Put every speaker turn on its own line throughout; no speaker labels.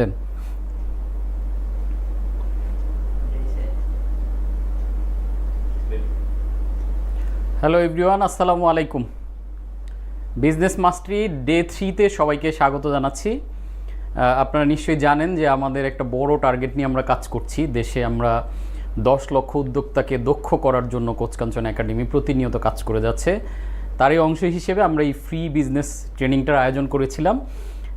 দেন। Hello everyone, আসসালামু আলাইকুম। Business মাস্টারি day 3-তে সবাইকে স্বাগত জানাচ্ছি। আপনারা নিশ্চয়ই জানেন যে আমাদের একটা বড় টার্গেট নিয়ে আমরা কাজ করছি। দেশে আমরা 10 লক্ষ উদ্যোক্তাকে দক্ষ করার জন্য কোচকাঞ্চন একাডেমি প্রতিনিয়ত কাজ করে যাচ্ছে। তারই অংশ হিসেবে আমরা এই ফ্রি বিজনেস ট্রেনিংটার আয়োজন করেছিলাম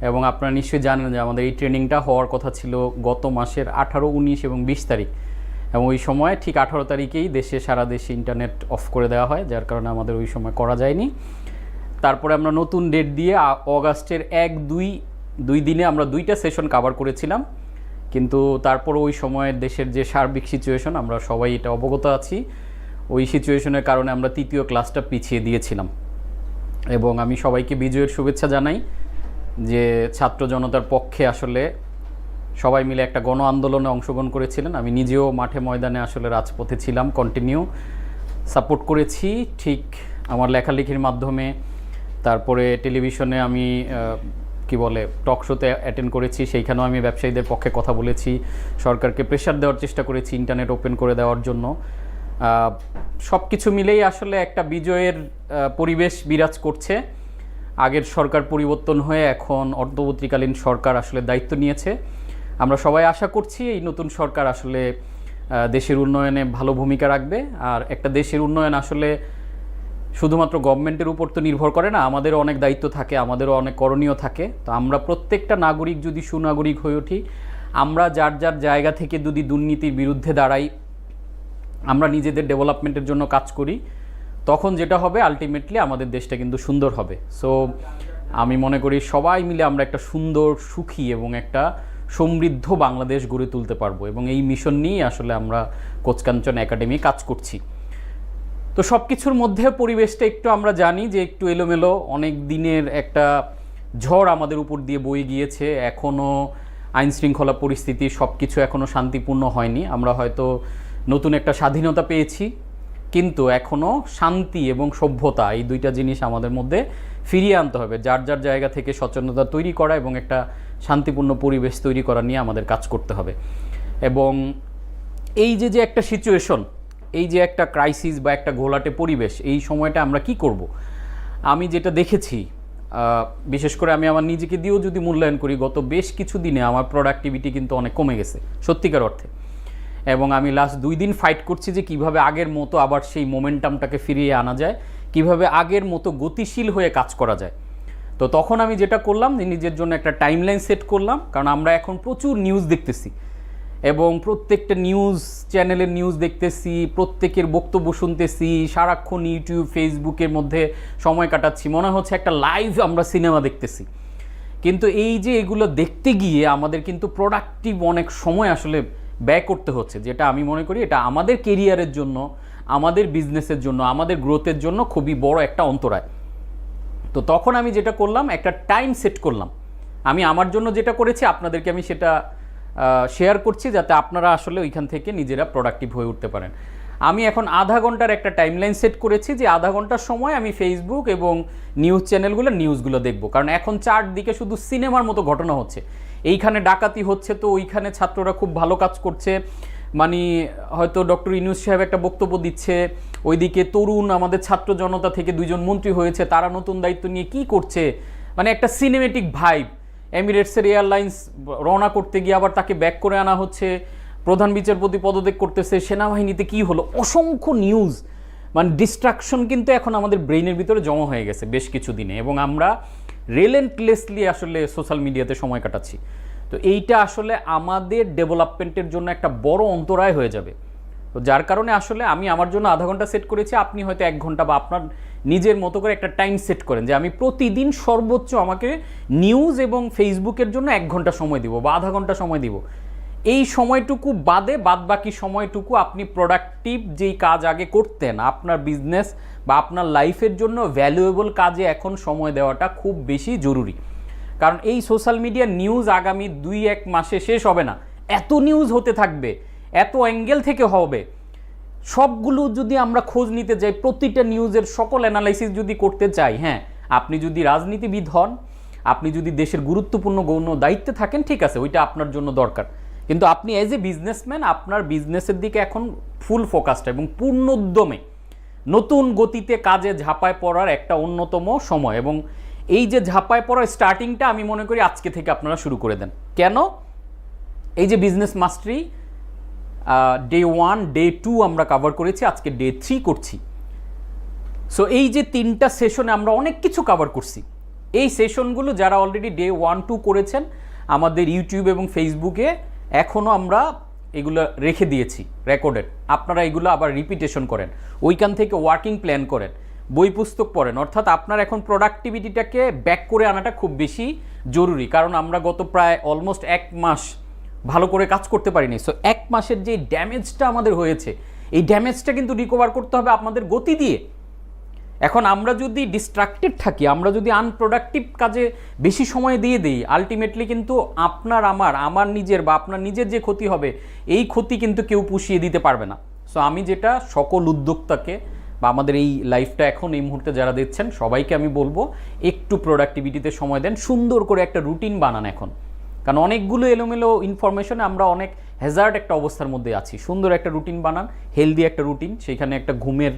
এবং আপনারা নিশ্চয়ই জানেন যে আমাদের এই ট্রেনিংটা হওয়ার কথা ছিল গত মাসের 18, 19 এবং 20 তারিখ, এবং ওই সময় ঠিক 18 তারিখেই সারা দেশে ইন্টারনেট অফ করে দেওয়া হয়, যার কারণে আমাদের ওই সময় করা যায়নি। তারপরে আমরা নতুন ডেট দিয়ে অগাস্টের 1, 2 দিনে আমরা 2টা সেশন কভার করেছিলাম, কিন্তু তারপর ওই সময়ের দেশের যে সার্বিক সিচুয়েশন আমরা সবাই এটা অবগত আছি, ওই সিচুয়েশনের কারণে আমরা 3য় ক্লাসটা পিছিয়ে দিয়েছিলাম। এবং আমি সবাইকে বিজয়ের শুভেচ্ছা জানাই যে ছাত্র জনতার পক্ষে আসলে সবাই মিলে একটা গণ আন্দোলনে অংশগ্রহণ করেছিলেন। আমি নিজেও মাঠে ময়দানে আসলে রাজপথে ছিলাম, কন্টিনিউ সাপোর্ট করেছি ঠিক আমার লেখালেখির মাধ্যমে। তারপরে টেলিভিশনে আমি টক শোতে অ্যাটেন্ড করেছি, সেইখানেও আমি ব্যবসায়ীদের পক্ষে কথা বলেছি, সরকারকে প্রেশার দেওয়ার চেষ্টা করেছি ইন্টারনেট ওপেন করে দেওয়ার জন্য। সব কিছু মিলেই আসলে একটা বিজয়ের পরিবেশ বিরাজ করছে। আগের সরকার পরিবর্তন হয়ে এখন অন্তর্বর্তীকালীন সরকার আসলে দায়িত্ব নিয়েছে। আমরা সবাই আশা করছি এই নতুন সরকার আসলে দেশের উন্নয়নে ভালো ভূমিকা রাখবে। আর একটা দেশের উন্নয়ন আসলে শুধুমাত্র গভর্নমেন্টের উপর তো নির্ভর করে না, আমাদেরও অনেক দায়িত্ব থাকে, আমাদেরও অনেক করণীয় থাকে। তো আমরা প্রত্যেকটা নাগরিক যদি সুনাগরিক হয়ে উঠি, আমরা যার যার জায়গা থেকে যদি দুর্নীতির বিরুদ্ধে দাঁড়াই, আমরা নিজেদের ডেভেলপমেন্টের জন্য কাজ করি, তখন যেটা হবে আলটিমেটলি আমাদের দেশটা কিন্তু সুন্দর হবে। সো আমি মনে করি সবাই মিলে আমরা একটা সুন্দর, সুখী এবং একটা সমৃদ্ধ বাংলাদেশ গড়ে তুলতে পারবো, এবং এই মিশন নিয়েই আসলে আমরা কোচকাঞ্চন একাডেমি কাজ করছি। তো সব কিছুর মধ্যে পরিবেশটা একটু আমরা জানি যে একটু এলোমেলো, অনেক দিনের একটা ঝড় আমাদের উপর দিয়ে বয়ে গিয়েছে। এখনও আইনশৃঙ্খলা পরিস্থিতি সব কিছু এখনও শান্তিপূর্ণ হয়নি। আমরা হয়তো নতুন একটা স্বাধীনতা পেয়েছি, কিন্তু এখনও শান্তি এবং সভ্যতা এই দুইটা জিনিস আমাদের মধ্যে ফিরিয়ে আনতে হবে। যার যার জায়গা থেকে সচেতনতা তৈরি করা এবং একটা শান্তিপূর্ণ পরিবেশ তৈরি করা নিয়ে আমাদের কাজ করতে হবে। এবং এই যে একটা সিচুয়েশন, এই যে একটা ক্রাইসিস বা একটা ঘোলাটে পরিবেশ, এই সময়টা আমরা কি করব? আমি যেটা দেখেছি, বিশেষ করে আমি আমার নিজেকে দিয়েও যদি মূল্যায়ন করি, গত বেশ কিছু দিনে আমার প্রোডাক্টিভিটি কিন্তু অনেক কমে গেছে সত্যিকার অর্থে। এবং আমি লাস্ট 2 দিন ফাইট করছি যে কিভাবে আগের মতো আবার সেই মোমেন্টামটাকে ফিরিয়ে আনা যায়, কিভাবে আগের মতো গতিশীল হয়ে কাজ করা যায়। তো তখন আমি যেটা করলাম যে নিজের জন্য একটা টাইমলাইন সেট করলাম, কারণ আমরা এখন প্রচুর নিউজ দেখতেছি এবং প্রত্যেকটা নিউজ চ্যানেলের নিউজ দেখতেছি, প্রত্যেকের বক্তব্য শুনতেছি, সারাক্ষণ ইউটিউব, ফেসবুকের মধ্যে সময় কাটাচ্ছি, মনে হচ্ছে একটা লাইভ আমরা সিনেমা দেখতেছি। কিন্তু এই যে এগুলো দেখতে গিয়ে আমাদের কিন্তু প্রোডাক্টিভ অনেক সময় আসলে ব্যয় করতে হচ্ছে, যেটা আমি মনে করি এটা আমাদের কেরিয়ারের জন্য, আমাদের বিজনেসের জন্য, আমাদের গ্রোথের জন্য খুবই বড় একটা অন্তরায়। তো তখন আমি যেটা করলাম, একটা টাইম সেট করলাম। আমি আমার জন্য যেটা করেছি আপনাদেরকে আমি সেটা শেয়ার করছি, যাতে আপনারা আসলে ওইখান থেকে নিজেরা প্রোডাক্টিভ হয়ে উঠতে পারেন। আমি এখন আধা ঘন্টার একটা টাইমলাইন সেট করেছি যে আধা ঘন্টার সময় আমি ফেসবুক এবং নিউজ চ্যানেলগুলো নিউজগুলো দেখব, কারণ এখন চারদিকে শুধু সিনেমার মতো ঘটনা হচ্ছে। এইখানে ডাকাতি হচ্ছে, তো ওইখানে ছাত্ররা খুব ভালো কাজ করছে, মানে হয়তো ডক্টর ইউনূস সাহেব একটা বক্তব্য দিচ্ছে, ওইদিকে তরুণ আমাদের ছাত্র জনতা থেকে 2 জন মন্ত্রী হয়েছে, তারা নতুন দায়িত্ব নিয়ে কি করছে, মানে একটা সিনেমেটিক ভাইব। এমিরেটসের এয়ারলাইন্স রওনা করতে গিয়ে আবার তাকে ব্যাক করে আনা হচ্ছে, প্রধান বিচারপতি পদত্যাগ করতেছে, সেনাবাহিনীতে কি হলো, অসংখ্য নিউজ, মানে ডিস্ট্রাকশন কিন্তু এখন আমাদের ব্রেইনের ভিতরে জমা হয়ে গেছে বেশ কিছু দিনে, এবং আমরা রিলেন্টলেসলি আসলে সোশ্যাল মিডিয়াতে সময় কাটাচ্ছি। তো এইটা আসলে আমাদের ডেভেলপমেন্টের জন্য একটা বড় অন্তরায় হয়ে যাবে। তো যার কারণে আসলে আমি আমার জন্য আধা ঘন্টা সেট করেছি, আপনি হয়তো 1 ঘন্টা বা আপনার নিজের মতো করে একটা টাইম সেট করেন যে আমি প্রতিদিন সর্বোচ্চ আমাকে নিউজ এবং ফেসবুকের জন্য 1 ঘন্টা সময় দিব বা আধা ঘন্টা সময় দিব। এই সময়টুকু বাদে বাদ বাকি সময়টুকু আপনি প্রোডাক্টিভ যেই কাজ আগে করতেন আপনার বিজনেস বা আপনার লাইফের জন্য ভ্যালুয়েবল কাজে এখন সময় দেওয়াটা খুব বেশি জরুরি। কারণ এই সোশ্যাল মিডিয়া নিউজ আগামী 2-1 মাসে শেষ হবে না, এত নিউজ হতে থাকবে, এত অ্যাঙ্গেল থেকে হবে। সবগুলো যদি আমরা খোঁজ নিতে যাই, প্রতিটা নিউজের সকল অ্যানালাইসিস যদি করতে চাই, হ্যাঁ আপনি যদি রাজনীতিবিদ হন, আপনি যদি দেশের গুরুত্বপূর্ণ গৌণ দায়িত্বে থাকেন, ঠিক আছে, ওইটা আপনার জন্য দরকার। কিন্তু আপনি অ্যাজ এ বিজনেসম্যান আপনার বিজনেসের দিকে এখন ফুল ফোকাসড এবং পূর্ণ উদ্যমে নতুন গতিতে কাজে ঝাঁপায় পড়ার একটা অন্যতম সময়। এবং এই যে ঝাঁপায় পড়ার স্টার্টিংটা আমি মনে করি আজকে থেকে আপনারা শুরু করে দেন। কেন? এই যে বিজনেস মাস্টারি ডে 1 ডে 2 আমরা কভার করেছি, আজকে ডে 3 করছি। সো এই যে 3টা সেশনে আমরা অনেক কিছু কভার করছি। এই সেশনগুলো যারা অলরেডি ডে 1 2 করেছেন আমাদের ইউটিউব এবং ফেসবুকে এখনও আমরা এগুলো রেখে দিয়েছি রেকর্ডেড। আপনারা এগুলো আবার রিপিটেশন করেন, ওইখান থেকে ওয়ার্কিং প্ল্যান করেন, বই পুস্তক পড়েন। অর্থাৎ আপনার এখন প্রোডাক্টিভিটিটাকে ব্যাক করে আনাটা খুব বেশি জরুরি, কারণ আমরা গত প্রায় অলমোস্ট 1 মাস ভালো করে কাজ করতে পারিনি। সো 1 মাসের যে ড্যামেজটা আমাদের হয়েছে, এই ড্যামেজটা কিন্তু রিকভার করতে হবে আপনাদের গতি দিয়ে। এখন আমরা যদি ডিস্ট্রাক্টেড থাকি, আমরা যদি আনপ্রোডাক্টিভ কাজে বেশি সময় দিয়ে দিই, আলটিমেটলি কিন্তু আমার নিজের বা আপনার নিজের যে ক্ষতি হবে, এই ক্ষতি কিন্তু কেউ পুষিয়ে দিতে পারবে না। সো আমি যেটা সকল উদ্যোক্তাকে বা আমাদের এই লাইফটা এখন এই মুহূর্তে যারা দিচ্ছেন সবাইকে আমি বলবো, একটু প্রোডাক্টিভিটিতে সময় দেন, সুন্দর করে একটা রুটিন বানান এখন। কারণ অনেকগুলো এলোমেলো ইনফরমেশনে আমরা অনেক হ্যাজার্ড একটা অবস্থার মধ্যে আছি। সুন্দর একটা রুটিন বানান, হেলদি একটা রুটিন, সেখানে একটা ঘুমের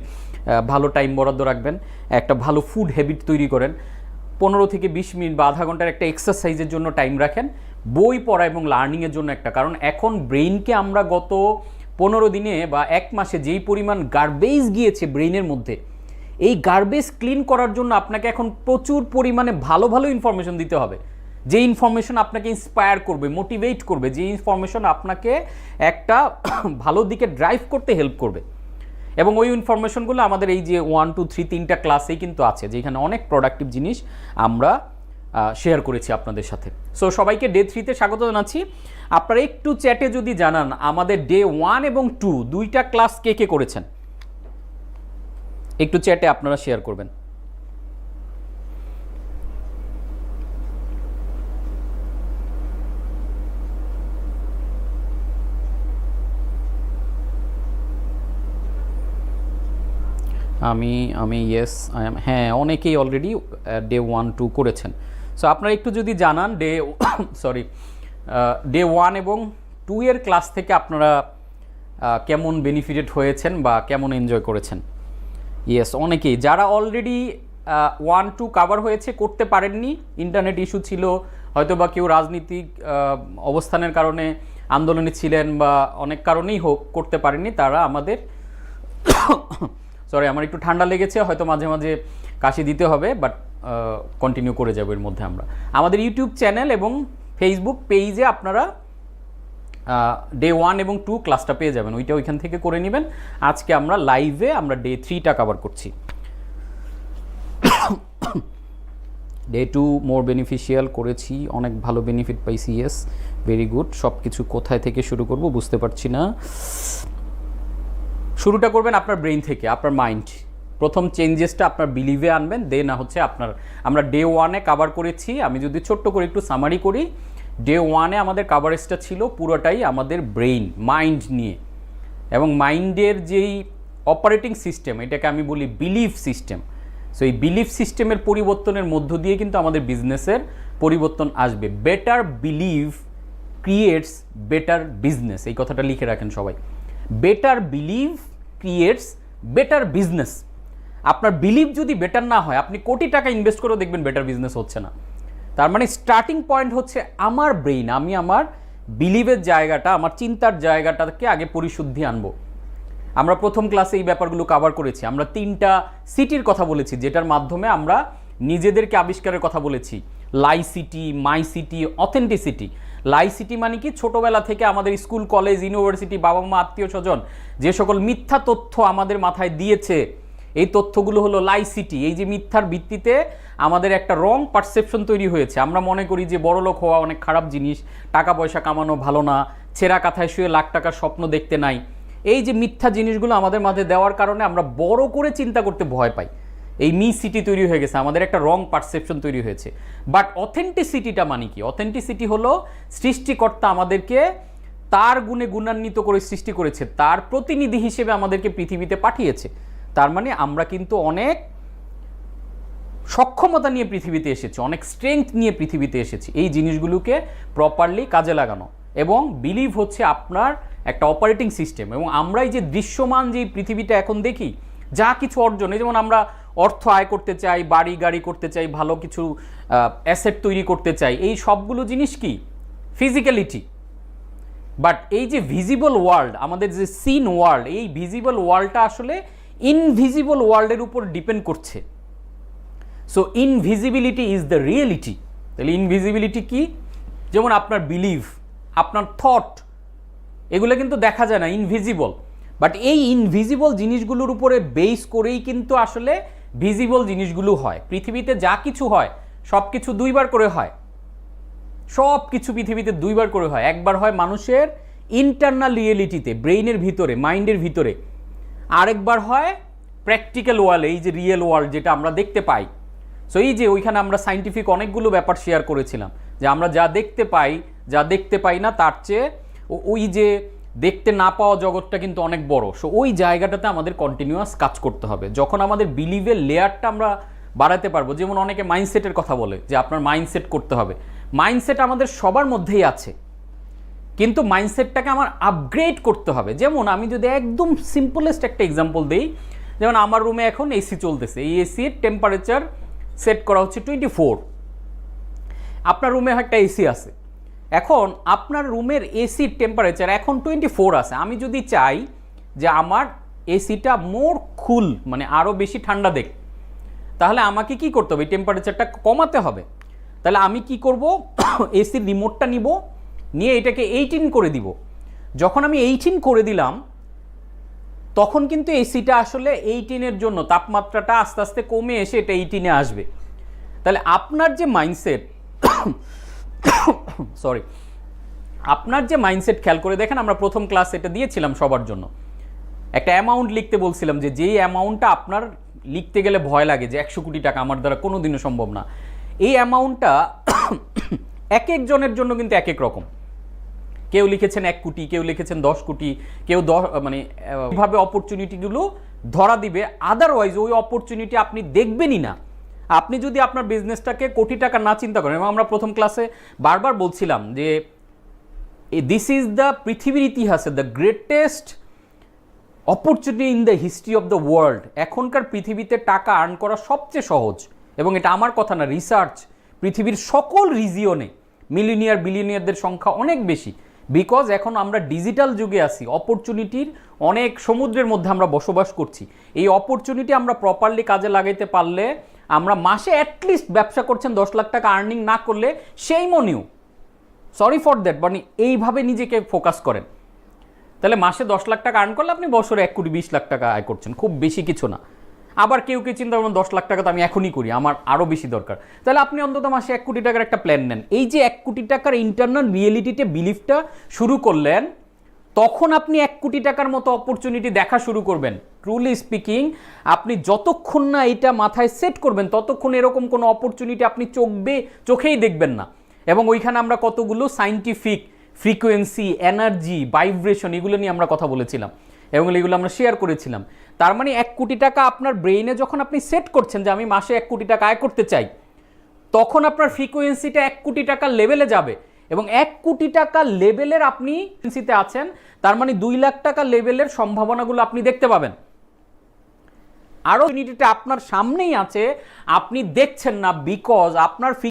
ভালো টাইম বরাদ্দ রাখবেন, একটা ভালো ফুড হ্যাবিট তৈরি করেন, 15 থেকে 20 মিনিট বা আধা ঘন্টার একটা এক্সারসাইজের জন্য টাইম রাখেন, বই পড়া এবং লার্নিংয়ের জন্য একটা। কারণ এখন ব্রেইনকে আমরা গত 15 দিনে বা 1 মাসে যেই পরিমাণ গার্বেজ গিয়েছে ব্রেইনের মধ্যে, এই গার্বেজ ক্লিন করার জন্য আপনাকে এখন প্রচুর পরিমাণে ভালো ভালো ইনফরমেশন দিতে হবে, যে ইনফরমেশন আপনাকে ইন্সপায়ার করবে, মোটিভেট করবে, যে ইনফরমেশন আপনাকে একটা ভালো দিকে ড্রাইভ করতে হেল্প করবে। এবং ওই ইনফরমেশনগুলো আমাদের এই যে 1 2 3 3টা ক্লাসেই কিন্তু আছে, যেখানে অনেক প্রোডাক্টিভ জিনিস আমরা শেয়ার করেছি আপনাদের সাথে। সো সবাইকে ডে 3তে স্বাগত জানাচ্ছি। আপনারা একটু চ্যাটে যদি জানান আমাদের ডে 1 এবং 2 দুইটা ক্লাস কে কে করেছেন, একটু চ্যাটে আপনারা শেয়ার করবেন। আমি ইয়েস আই এম, হ্যাঁ অনেকেই অলরেডি ডে 1 2 করেছেন। সো আপনারা একটু যদি জানান ডে 1 এবং 2 এর ক্লাস থেকে আপনারা কেমন বেনিফিটেড হয়েছেন বা কেমন এনজয় করেছেন। ইয়েস, অনেকেই যারা অলরেডি 1 2 কাভার হয়েছে, করতে পারেননি, ইন্টারনেট ইস্যু ছিল, হয়তো বা কেউ রাজনীতিক অবস্থানের কারণে আন্দোলনে ছিলেন বা অনেক কারণেই হোক করতে পারেননি, তারা আমাদের সরি আমার একটু ঠান্ডা লেগেছে, হয়তো মাঝে মাঝে কাশি দিতে হবে, বাট কন্টিনিউ করে যাবো এর মধ্যে। আমরা আমাদের ইউটিউব চ্যানেল এবং ফেসবুক পেজে আপনারা ডে 1 এবং 2 ক্লাসটা পেয়ে যাবেন, ওইটা ওইখান থেকে করে নেবেন। আজকে আমরা লাইভে আমরা ডে 3টা কভার করছি। ডে 2 মোর বেনিফিশিয়াল করেছি, অনেক ভালো বেনিফিট পাইছি। Yes, very good. সব কিছু কোথায় থেকে শুরু করব বুঝতে পারছি না। শুরুটা করবেন আপনার ব্রেইন থেকে, আপনার মাইন্ড। প্রথম চেঞ্জেসটা আপনার বিলিভে আনবেন, দেন হচ্ছে আমরা ডে 1-এ কাভার করেছি। আমি যদি ছোট্ট করে একটু সামারি করি, ডে 1-এ আমাদের কাভারেজটা ছিল পুরোটাই আমাদের ব্রেইন মাইন্ড নিয়ে, এবং মাইন্ডের যেই অপারেটিং সিস্টেম, এটাকে আমি বলি বিলিভ সিস্টেম। সো এই বিলিভ সিস্টেমের পরিবর্তনের মধ্য দিয়ে কিন্তু আমাদের বিজনেসের পরিবর্তন আসবে। Better believe creates better business, এই কথাটা লিখে রাখেন সবাই। Better believe creates better business. আপনার বিলিভ যদি বেটার না হয়, আপনি কোটি টাকা ইনভেস্ট করেও দেখবেন বেটার বিজনেস হচ্ছে না। তার মানে স্টার্টিং পয়েন্ট হচ্ছে আমার ব্রেইন। আমি আমার বিলিভের জায়গাটা, আমার চিন্তার জায়গাটাকে আগে পরিশুদ্ধি আনবো। আমরা প্রথম ক্লাসে এই ব্যাপারগুলো কভার করেছি। আমরা 3টা সিটির কথা বলেছি, যেটার মাধ্যমে আমরা নিজেদেরকে আবিষ্কারের কথা বলেছি। Lie city, my city, authenticity. Lie city মানে কি, ছোটোবেলা থেকে আমাদের স্কুল কলেজ ইউনিভার্সিটি, বাবা মা আত্মীয় স্বজন যে সকল মিথ্যা তথ্য আমাদের মাথায় দিয়েছে, এই তথ্যগুলো হলো লাই সিটি। এই যে মিথ্যার ভিত্তিতে আমাদের একটা রং পারসেপশন তৈরি হয়েছে। আমরা মনে করি যে বড়লোক হওয়া অনেক খারাপ জিনিস, টাকা পয়সা কামানো ভালো না, ছেঁড়া কাঁথায় শুয়ে লাখ টাকার স্বপ্ন দেখতে নাই। এই যে মিথ্যা জিনিসগুলো আমাদের মাঝে দেওয়ার কারণে আমরা বড় করে চিন্তা করতে ভয় পাই। এই মি সিটি তৈরি হয়ে গেছে, আমাদের একটা রং পারসেপশন তৈরি হয়েছে। বাট অথেন্টিসিটিটা মানে কি? অথেন্টিসিটি হলো সৃষ্টিকর্তা আমাদেরকে তার গুণে গুণান্বিত করে সৃষ্টি করেছে, তার প্রতিনিধি হিসেবে আমাদেরকে পৃথিবীতে পাঠিয়েছে। তার মানে আমরা কিন্তু অনেক সক্ষমতা নিয়ে পৃথিবীতে এসেছি, অনেক স্ট্রেংথ নিয়ে পৃথিবীতে এসেছি, এই জিনিসগুলোকে প্রপারলি কাজে লাগানো। এবং বিলিভ হচ্ছে আপনার একটা অপারেটিং সিস্টেম। এবং আমরাই যে দৃশ্যমান যে পৃথিবীটা এখন দেখি, যা কিছু অর্জন, এই যেমন আমরা অর্থ আয় করতে চাই, বাড়ি গাড়ি করতে চাই, ভালো কিছু অ্যাসেট তৈরি করতে চাই, এই সবগুলো জিনিস কি ফিজিক্যালিটি। বাট এই যে ভিজিবল ওয়ার্ল্ড, আমাদের যে সিন ওয়ার্ল্ড, এই ভিজিবল ওয়ার্ল্ডটা আসলে ইনভিজিবল ওয়ার্ল্ডের উপর ডিপেন্ড করছে। So invisibility is the reality. তাহলে ইনভিজিবিলিটি কি? যেমন আপনার বিলিভ, আপনার থট, এগুলো কিন্তু দেখা যায় না, ইনভিজিবল। বাট এই ইনভিজিবল জিনিসগুলোর উপরে বেস করেই কিন্তু আসলে ভিজিবল জিনিসগুলো হয়। পৃথিবীতে যা কিছু হয় সব কিছু দুইবার করে হয়, সব কিছু পৃথিবীতে দুইবার করে হয়। একবার হয় মানুষের ইন্টারনাল রিয়েলিটিতে, ব্রেইনের ভিতরে, মাইন্ডের ভিতরে। আরেকবার হয় প্র্যাকটিক্যাল ওয়ার্ল্ড, এই যে রিয়েল ওয়ার্ল্ড যেটা আমরা দেখতে পাই। সো এই যে ওইখানে আমরা সাইন্টিফিক অনেকগুলো ব্যাপার শেয়ার করেছিলাম, যে আমরা যা দেখতে পাই, যা দেখতে পাই না তার চেয়ে ওই যে দেখতে না পাওয়া জগৎটা কিন্তু অনেক বড়। সো ওই জায়গাটাতে আমাদের কন্টিনিউয়াস কাজ করতে হবে। যখন আমাদের বিলিভের লেয়ারটা আমরা বাড়াতে পারবো, যেমন অনেকে মাইন্ডসেটের কথা বলে যে আপনার মাইন্ডসেট করতে হবে। মাইন্ডসেট আমাদের সবার মধ্যেই আছে, কিন্তু মাইন্ডসেটটাকে আমার আপগ্রেড করতে হবে। যেমন আমি যদি একদম সিম্পলেস্ট একটা এক্সাম্পল দিই, যেমন আমার রুমে এখন এসি চলতেছে, এই এসির টেম্পারেচার সেট করা হচ্ছে 24। আপনার রুমে একটা এসি আছে, এখন আপনার রুমের এসির টেম্পারেচার এখন 24 আছে। আমি যদি চাই যে আমার এসিটা মোর কুল, মানে আরও বেশি ঠান্ডা দেখ, তাহলে আমাকে কি করতে হবে? টেম্পারেচারটা কমাতে হবে। তাহলে আমি কি করব? এসির রিমোটটা নিব, নিয়ে এটাকে 18 করে দিব। যখন আমি 18 করে দিলাম, তখন কিন্তু এসিটা আসলে 18-এর জন্য তাপমাত্রাটা আস্তে আস্তে কমে এসে এটা 18-এ আসবে। তাহলে আপনার যে মাইন্ডসেট, সরি, আপনার যে মাইন্ডসেট খেয়াল করে দেখেন, আমরা প্রথম ক্লাস এটা দিয়েছিলাম সবার জন্য, একটা অ্যামাউন্ট লিখতে বলছিলাম, যে যেই অ্যামাউন্টটা আপনার লিখতে গেলে ভয় লাগে যে 100 কোটি টাকা আমার দ্বারা কোনোদিনও সম্ভব না, এই অ্যামাউন্টটা এক একজনের জন্য কিন্তু এক এক রকম। কেউ লিখেছেন 1 কোটি, কেউ লিখেছেন 10 কোটি, কেউ মানে এইভাবে অপরচুনিটিগুলো ধরা দিবে। আদারওয়াইজ ওই অপরচুনিটি আপনি দেখবেনই না। আপনি যদি আপনার বিজনেসটাকে কোটি টাকা না চিন্তা করেন, এবং আমরা প্রথম ক্লাসে বারবার বলছিলাম যে দিস ইজ দ্য পৃথিবীর ইতিহাসে the greatest opportunity in the history of the world. এখনকার পৃথিবীতে টাকা আর্ন করা সবচেয়ে সহজ, এবং এটা আমার কথা না, রিসার্চ, পৃথিবীর সকল রিজিয়নে মিলিনিয়ার বিলিয়নিয়ারদের সংখ্যা অনেক বেশি। বিকজ এখন আমরা ডিজিটাল যুগে আছি, অপরচুনিটির অনেক সমুদ্রের মধ্যে আমরা বসবাস করছি। এই অপরচুনিটি আমরা প্রপারলি কাজে লাগাইতে পারলে, আমরা মাসে অ্যাটলিস্ট ব্যবসা করছেন 10 লাখ টাকা আর্নিং না করলে সেই মনিউ, সরি ফর দ্যাট, মানে এইভাবে নিজেকে ফোকাস করেন, তাহলে মাসে 10 লাখ টাকা আর্ন করলে আপনি বছরে 1 কোটি 20 লাখ টাকা আয় করছেন, খুব বেশি কিছু না। আবার কেউ কেউ চিন্তা করবেন 10 লাখ টাকা তো আমি এখনই করি, আমার আরও বেশি দরকার। তাহলে আপনি অন্তত মাসে 1 কোটি টাকার একটা প্ল্যান নেন। এই যে 1 কোটি টাকার ইন্টারনাল রিয়েলিটিতে বিলিফটা শুরু করলেন, তখন আপনি 1 কোটি টাকার মতো অপরচুনিটি দেখা শুরু করবেন। ট্রুলি স্পিকিং, আপনি যতক্ষণ না এটা মাথায় সেট করবেন, ততক্ষণ এরকম কোনো অপরচুনিটি আপনি চোখেই দেখবেন না। এবং ওইখানে আমরা কতগুলো সাইন্টিফিক ফ্রিকোয়েন্সি, এনার্জি, ভাইব্রেশন, এগুলো নিয়ে আমরা কথা বলেছিলাম, এবং এগুলো আমরা শেয়ার করেছিলাম। তার মানে 1 কোটি টাকা আপনার ব্রেইনে যখন আপনি সেট করছেন যে আমি মাসে 1 কোটি টাকা আয় করতে চাই, তখন আপনার ফ্রিকোয়েন্সিটা 1 কোটি টাকার লেভেলে যাবে। এবং 1 কোটি টাকা লেভেলের আপনি ফ্রিকোয়েন্সিতে আছেন, তার মানে 2 লাখ টাকা লেভেলের সম্ভাবনাগুলো আপনি দেখতে পাবেন। আরও অপরচুনিটিটা আপনার সামনেই আছে, আপনি দেখছেন না, বিকজ আপনার